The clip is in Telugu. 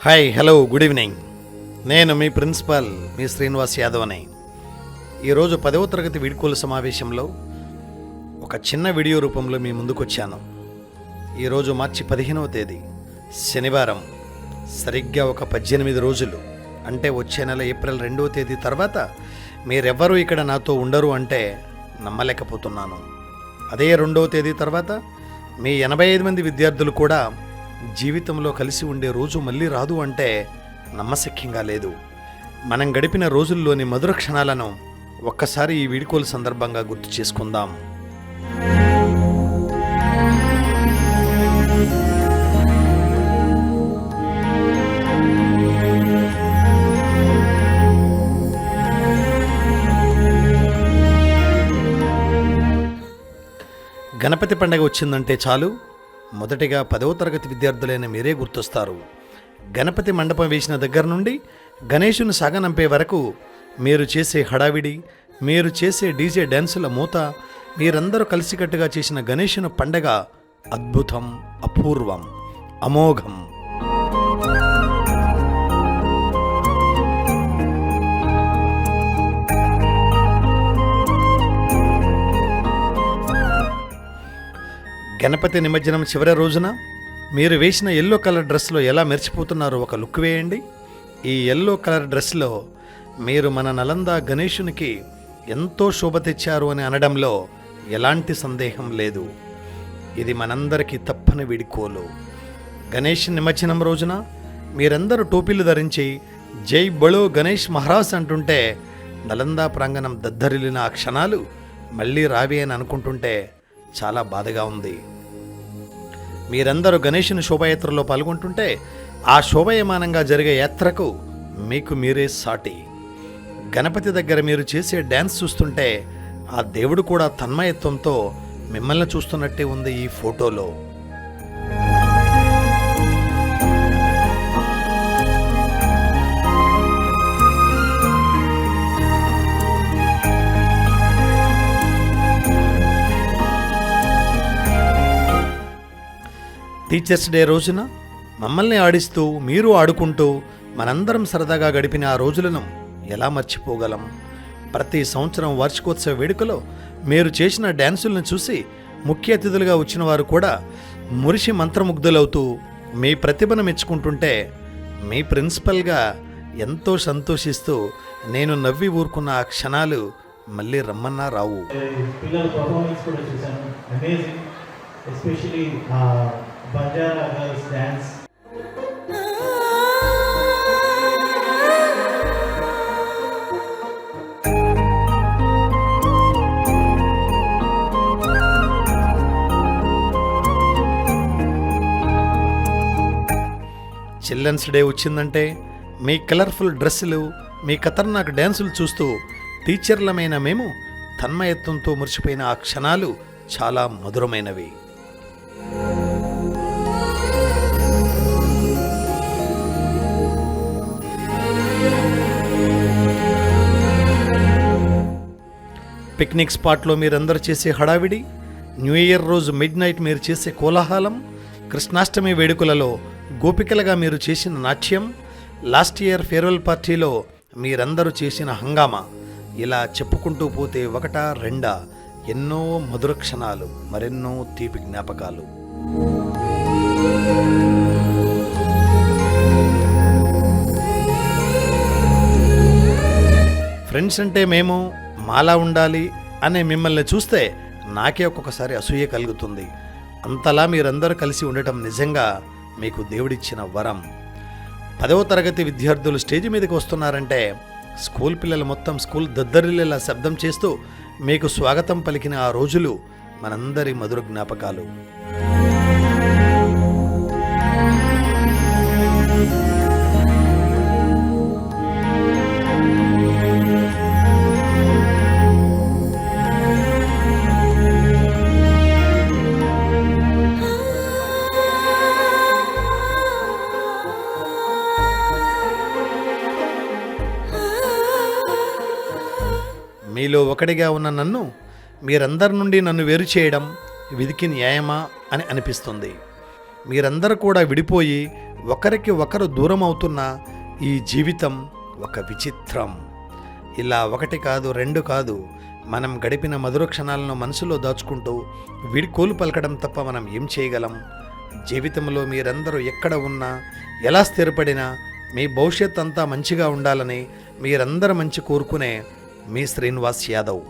Hi hello good evening. నేను మీ ప్రిన్సిపాల్ మీ శ్రీనివాస్ యాదవ్ అని. ఈరోజు 10వ తరగతి వీడ్కోలు సమావేశంలో ఒక చిన్న వీడియో రూపంలో మీ ముందుకు వచ్చాను. ఈరోజు మార్చి 15వ తేదీ శనివారం. సరిగ్గా ఒక 18 రోజులు అంటే వచ్చే నెల ఏప్రిల్ 2వ తేదీ తర్వాత మీరెవ్వరూ ఇక్కడ నాతో ఉండరు అంటే నమ్మలేకపోతున్నాను. అదే 2వ తేదీ తర్వాత మీ 85 మంది విద్యార్థులు కూడా జీవితంలో కలిసి ఉండే రోజు మళ్ళీ రాదు అంటే నమ్మశక్యంగా లేదు. మనం గడిపిన రోజుల్లోని మధుర క్షణాలను ఒక్కసారి ఈ వీడ్కోలు సందర్భంగా గుర్తు చేసుకుందాం. గణపతి పండగ వచ్చిందంటే చాలు మొదటిగా 10వ తరగతి విద్యార్థులైన మీరే గుర్తొస్తారు. గణపతి మండపం వేసిన దగ్గర నుండి గణేశుని సాగనంపే వరకు మీరు చేసే హడావిడి, మీరు చేసే డీజే డ్యాన్సుల మూత, మీరందరూ కలిసికట్టుగా చేసిన గణేశుని పండగ అద్భుతం, అపూర్వం, అమోఘం. గణపతి నిమజ్జనం చివరి రోజున మీరు వేసిన ఎల్లో కలర్ డ్రెస్లో ఎలా మెరిచిపోతున్నారో ఒక లుక్ వేయండి. ఈ ఎల్లో కలర్ డ్రెస్లో మీరు మన నలంద గణేశునికి ఎంతో శోభ తెచ్చారు అని అనడంలో ఎలాంటి సందేహం లేదు. ఇది మనందరికీ తప్పని వీడ్కోలు. గణేష్ నిమజ్జనం రోజున మీరందరూ టోపీలు ధరించి జై బళో గణేష్ మహారాజ్ అంటుంటే నలంద ప్రాంగణం దద్దరిల్లిన ఆ క్షణాలు మళ్ళీ రావి అని అనుకుంటుంటే చాలా బాధగా ఉంది. మీరందరూ గణేశుని శోభాయాత్రలో పాల్గొంటుంటే ఆ శోభాయమానంగా జరిగే యాత్రకు మీకు మీరే సాటి. గణపతి దగ్గర మీరు చేసే డ్యాన్స్ చూస్తుంటే ఆ దేవుడు కూడా తన్మయత్వంతో మిమ్మల్ని చూస్తున్నట్టే ఉంది ఈ ఫోటోలో. టీచర్స్ డే రోజున మమ్మల్ని ఆడిస్తూ మీరు ఆడుకుంటూ మనందరం సరదాగా గడిపిన ఆ రోజులను ఎలా మర్చిపోగలం? ప్రతి సంవత్సరం వార్షికోత్సవ వేడుకలో మీరు చేసిన డ్యాన్సులను చూసి ముఖ్య అతిథులుగా వచ్చిన వారు కూడా మురిసి మంత్రముగ్ధులవుతూ మీ ప్రతిభను మెచ్చుకుంటుంటే మీ ప్రిన్సిపల్గా ఎంతో సంతోషిస్తూ నేను నవ్వి ఊరుకున్న ఆ క్షణాలు మళ్ళీ రమ్మన్నా రావు. Banjara girls dance. Children's day వచ్చిందంటే మీ కలర్ఫుల్ డ్రెస్సులు, మీ ఖతర్నాక్ డ్యాన్సులు చూస్తూ టీచర్లమైన మేము తన్మయత్వంతో మురిసిపోయిన ఆ క్షణాలు చాలా మధురమైనవి. పిక్నిక్ స్పాట్లో మీరందరూ చేసే హడావిడి, న్యూ ఇయర్ రోజు మిడ్ నైట్ మీరు చేసే కోలాహలం, కృష్ణాష్టమి వేడుకలలో గోపికలుగా మీరు చేసిన నాట్యం, లాస్ట్ ఇయర్ ఫేర్వెల్ పార్టీలో మీరందరూ చేసిన హంగామా, ఇలా చెప్పుకుంటూ పోతే ఒకటా రెండా ఎన్నో మధుర క్షణాలు, మరెన్నో తీపి జ్ఞాపకాలు. ఫ్రెండ్స్ అంటే మేము మాలా ఉండాలి అనే మిమ్మల్ని చూస్తే నాకే ఒక్కొక్కసారి అసూయ కలుగుతుంది. అంతలా మీరందరూ కలిసి ఉండటం నిజంగా మీకు దేవుడిచ్చిన వరం. 10వ తరగతి విద్యార్థులు స్టేజ్ మీదకి వస్తున్నారంటే స్కూల్ పిల్లలు మొత్తం స్కూల్ దద్దరిల్లేలా శబ్దం చేస్తూ మీకు స్వాగతం పలికిన ఆ రోజులు మనందరి మధుర జ్ఞాపకాలు. మీలో ఒకటిగా ఉన్న నన్ను మీరందరి నుండి నన్ను వేరు చేయడం విధికి న్యాయమా అని అనిపిస్తుంది. మీరందరూ కూడా విడిపోయి ఒకరికి ఒకరు దూరం అవుతున్న ఈ జీవితం ఒక విచిత్రం. ఇలా ఒకటి కాదు, రెండు కాదు, మనం గడిపిన మధుర క్షణాలను మనసులో దాచుకుంటూ వీడ్కోలు పలకడం తప్ప మనం ఏం చేయగలం? జీవితంలో మీరందరూ ఎక్కడ ఉన్నా, ఎలా స్థిరపడినా మీ భవిష్యత్ అంతా మంచిగా ఉండాలని మీరందరూ మంచి కోరుకునే మీ శ్రీనివాస్ యాదవ్.